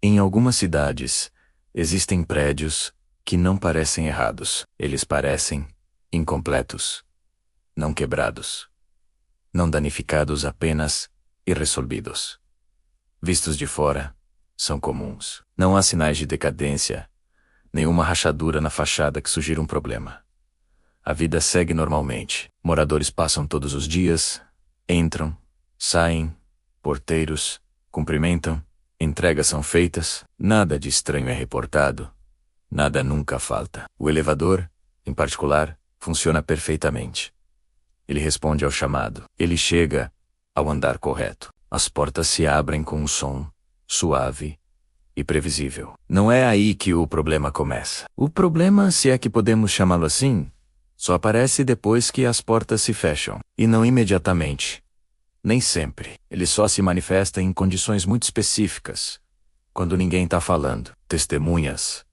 Em algumas cidades, existem prédios que não parecem errados. Eles parecem incompletos, não quebrados, não danificados, apenas irresolvidos. Vistos de fora, são comuns. Não há sinais de decadência, nenhuma rachadura na fachada que sugira um problema. A vida segue normalmente. Moradores passam todos os dias, entram, saem, porteiros cumprimentam, entregas são feitas, nada de estranho é reportado, nada nunca falta. O elevador, em particular, funciona perfeitamente. Ele responde ao chamado. Ele chega ao andar correto. As portas se abrem com um som suave e previsível. Não é aí que o problema começa. O problema, se é que podemos chamá-lo assim, só aparece depois que as portas se fecham, e não imediatamente. Nem sempre. Ele só se manifesta em condições muito específicas, quando ninguém está falando. Testemunhas,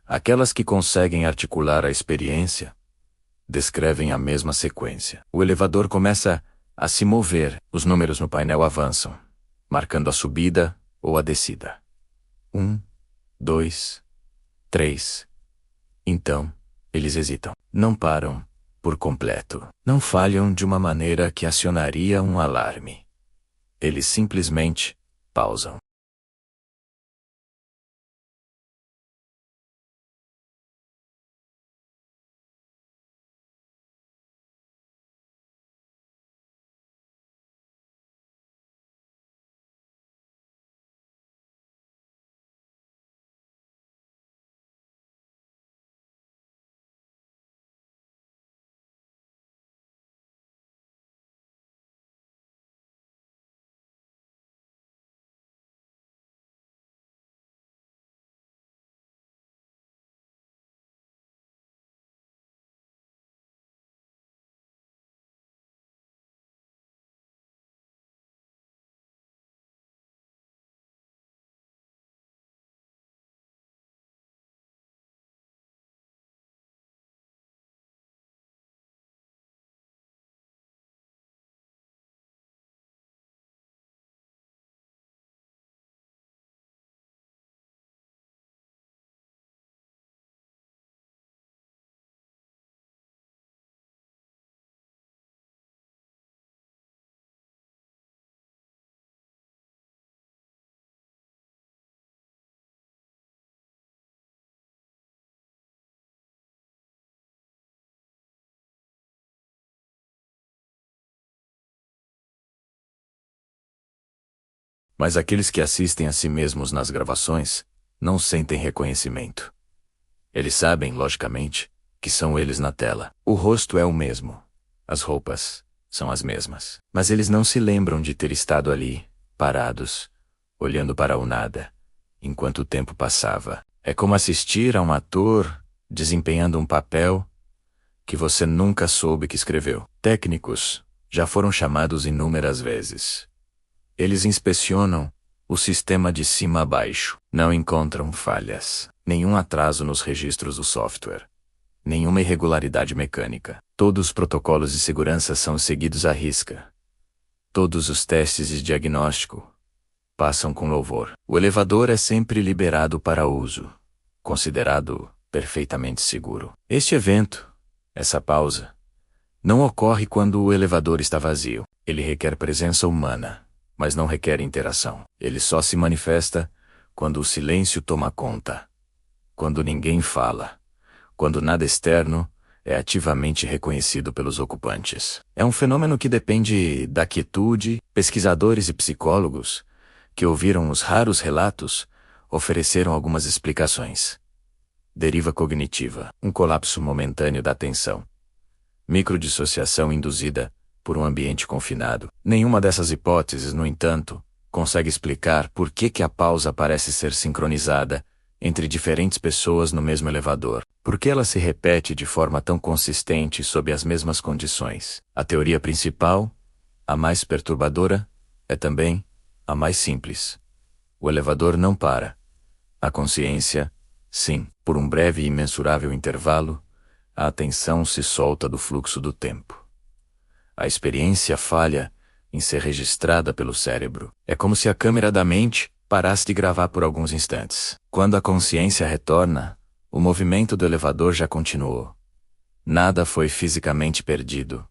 aquelas que conseguem articular a experiência, descrevem a mesma sequência. O elevador começa a se mover, os números no painel avançam, marcando a subida ou a descida. 1, 2, 3. Então, eles hesitam. Não param por completo. Não falham de uma maneira que acionaria um alarme. Eles simplesmente pausam. Mas aqueles que assistem a si mesmos nas gravações não sentem reconhecimento. Eles sabem, logicamente, que são eles na tela. O rosto é o mesmo. As roupas são as mesmas. Mas eles não se lembram de ter estado ali, parados, olhando para o nada, enquanto o tempo passava. É como assistir a um ator desempenhando um papel que você nunca soube que escreveu. Técnicos já foram chamados inúmeras vezes. Eles inspecionam o sistema de cima a baixo. Não encontram falhas, nenhum atraso nos registros do software, nenhuma irregularidade mecânica. Todos os protocolos de segurança são seguidos à risca. Todos os testes de diagnóstico passam com louvor. O elevador é sempre liberado para uso, considerado perfeitamente seguro. Este evento, essa pausa, não ocorre quando o elevador está vazio. Ele requer presença humana, mas não requer interação. Ele só se manifesta quando o silêncio toma conta, quando ninguém fala, quando nada externo é ativamente reconhecido pelos ocupantes. É um fenômeno que depende da quietude. Pesquisadores e psicólogos que ouviram os raros relatos ofereceram algumas explicações. Deriva cognitiva, um colapso momentâneo da atenção, microdissociação induzida por um ambiente confinado. Nenhuma dessas hipóteses, no entanto, consegue explicar por que a pausa parece ser sincronizada entre diferentes pessoas no mesmo elevador. Por que ela se repete de forma tão consistente sob as mesmas condições? A teoria principal, a mais perturbadora, é também a mais simples. O elevador não para. A consciência, sim. Por um breve e imensurável intervalo, a atenção se solta do fluxo do tempo. A experiência falha em ser registrada pelo cérebro. É como se a câmera da mente parasse de gravar por alguns instantes. Quando a consciência retorna, o movimento do elevador já continuou. Nada foi fisicamente perdido.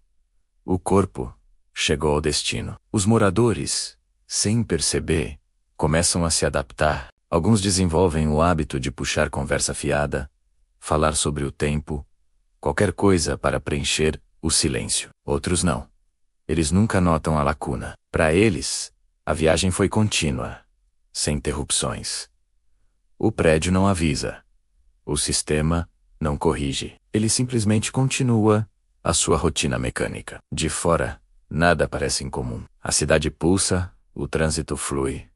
O corpo chegou ao destino. Os moradores, sem perceber, começam a se adaptar. Alguns desenvolvem o hábito de puxar conversa fiada, falar sobre o tempo, qualquer coisa para preencher o silêncio. Outros não. Eles nunca notam a lacuna. Para eles, a viagem foi contínua, sem interrupções. O prédio não avisa. O sistema não corrige. Ele simplesmente continua a sua rotina mecânica. De fora, nada parece incomum. A cidade pulsa, o trânsito flui.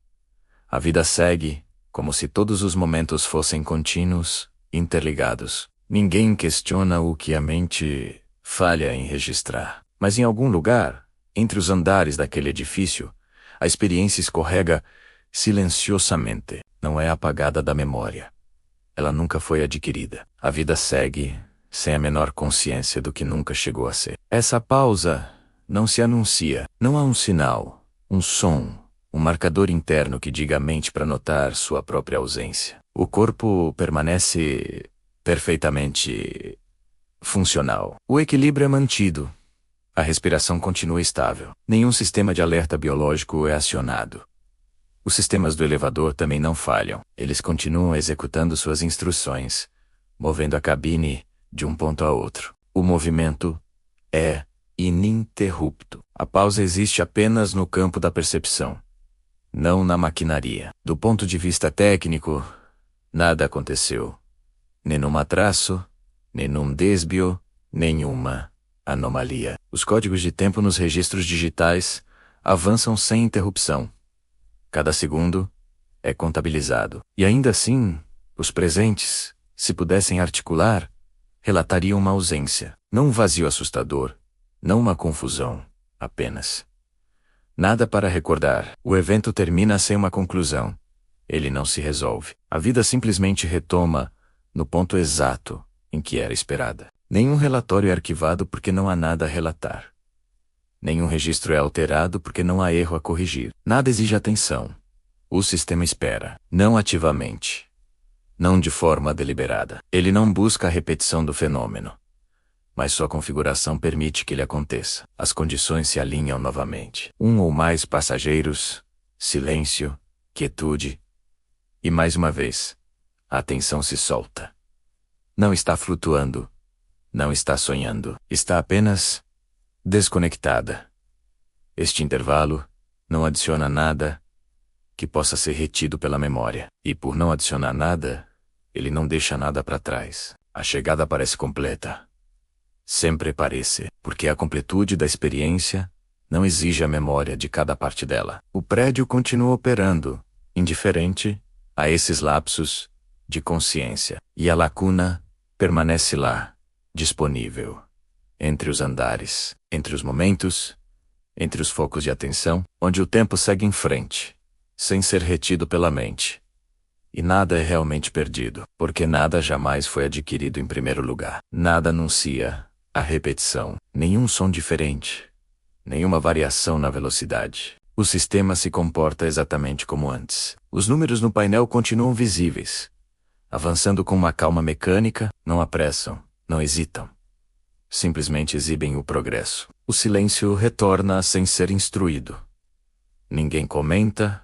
A vida segue, como se todos os momentos fossem contínuos, interligados. Ninguém questiona o que a mente falha em registrar. Mas em algum lugar, entre os andares daquele edifício, a experiência escorrega silenciosamente. Não é apagada da memória. Ela nunca foi adquirida. A vida segue, sem a menor consciência do que nunca chegou a ser. Essa pausa não se anuncia. Não há um sinal, um som, um marcador interno que diga à mente para notar sua própria ausência. O corpo permanece perfeitamente funcional. O equilíbrio é mantido. A respiração continua estável. Nenhum sistema de alerta biológico é acionado. Os sistemas do elevador também não falham. Eles continuam executando suas instruções, movendo a cabine de um ponto a outro. O movimento é ininterrupto. A pausa existe apenas no campo da percepção, não na maquinaria. Do ponto de vista técnico, nada aconteceu. Nenhum atraso, nenhum desvio, nenhuma anomalia. Os códigos de tempo nos registros digitais avançam sem interrupção. Cada segundo é contabilizado. E ainda assim, os presentes, se pudessem articular, relatariam uma ausência. Não um vazio assustador, não uma confusão, apenas. Nada para recordar. O evento termina sem uma conclusão. Ele não se resolve. A vida simplesmente retoma no ponto exato em que era esperada. Nenhum relatório é arquivado porque não há nada a relatar. Nenhum registro é alterado porque não há erro a corrigir. Nada exige atenção. O sistema espera, não ativamente, não de forma deliberada. Ele não busca a repetição do fenômeno, mas sua configuração permite que ele aconteça. As condições se alinham novamente. Um ou mais passageiros, silêncio, quietude. E mais uma vez, a atenção se solta. Não está flutuando, não está sonhando, está apenas desconectada. Este intervalo não adiciona nada que possa ser retido pela memória. E por não adicionar nada, ele não deixa nada para trás. A chegada parece completa. Sempre parece, porque a completude da experiência não exige a memória de cada parte dela. O prédio continua operando, indiferente a esses lapsos de consciência. E a lacuna permanece lá, disponível, entre os andares, entre os momentos, entre os focos de atenção, onde o tempo segue em frente, sem ser retido pela mente. E nada é realmente perdido, porque nada jamais foi adquirido em primeiro lugar. Nada anuncia a repetição, nenhum som diferente, nenhuma variação na velocidade. O sistema se comporta exatamente como antes. Os números no painel continuam visíveis, avançando com uma calma mecânica, não apressam, não hesitam. Simplesmente exibem o progresso. O silêncio retorna sem ser instruído. Ninguém comenta,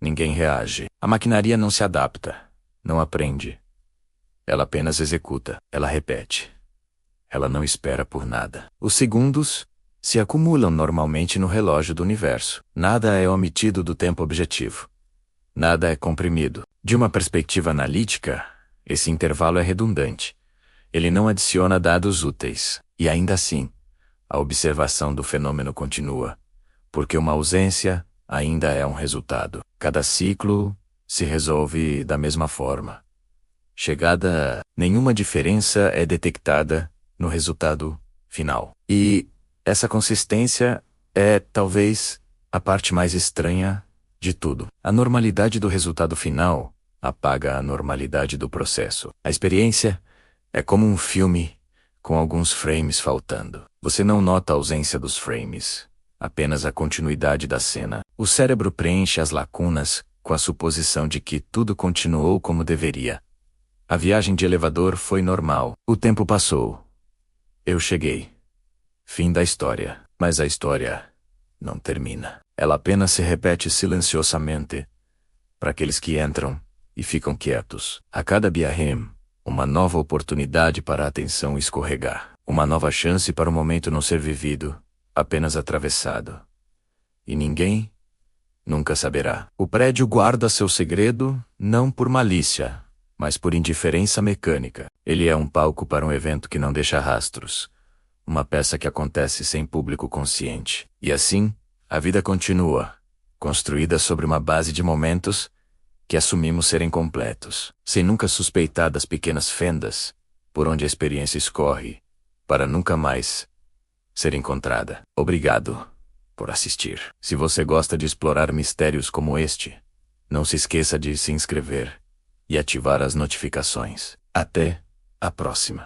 ninguém reage. A maquinaria não se adapta, não aprende. Ela apenas executa, ela repete. Ela não espera por nada. Os segundos se acumulam normalmente no relógio do universo. Nada é omitido do tempo objetivo. Nada é comprimido. De uma perspectiva analítica, esse intervalo é redundante. Ele não adiciona dados úteis. E ainda assim, a observação do fenômeno continua, porque uma ausência ainda é um resultado. Cada ciclo se resolve da mesma forma. Chegada, nenhuma diferença é detectada no resultado final. E essa consistência é, talvez, a parte mais estranha de tudo. A normalidade do resultado final apaga a normalidade do processo. A experiência é como um filme com alguns frames faltando. Você não nota a ausência dos frames, apenas a continuidade da cena. O cérebro preenche as lacunas com a suposição de que tudo continuou como deveria. A viagem de elevador foi normal. O tempo passou. Eu cheguei. Fim da história. Mas a história não termina. Ela apenas se repete silenciosamente para aqueles que entram e ficam quietos. A cada viagem, uma nova oportunidade para a atenção escorregar. Uma nova chance para o momento não ser vivido, apenas atravessado. E ninguém nunca saberá. O prédio guarda seu segredo, não por malícia, mas por indiferença mecânica. Ele é um palco para um evento que não deixa rastros. Uma peça que acontece sem público consciente. E assim, a vida continua, construída sobre uma base de momentos que assumimos serem completos, sem nunca suspeitar das pequenas fendas por onde a experiência escorre, para nunca mais ser encontrada. Obrigado por assistir. Se você gosta de explorar mistérios como este, não se esqueça de se inscrever e ativar as notificações. Até a próxima.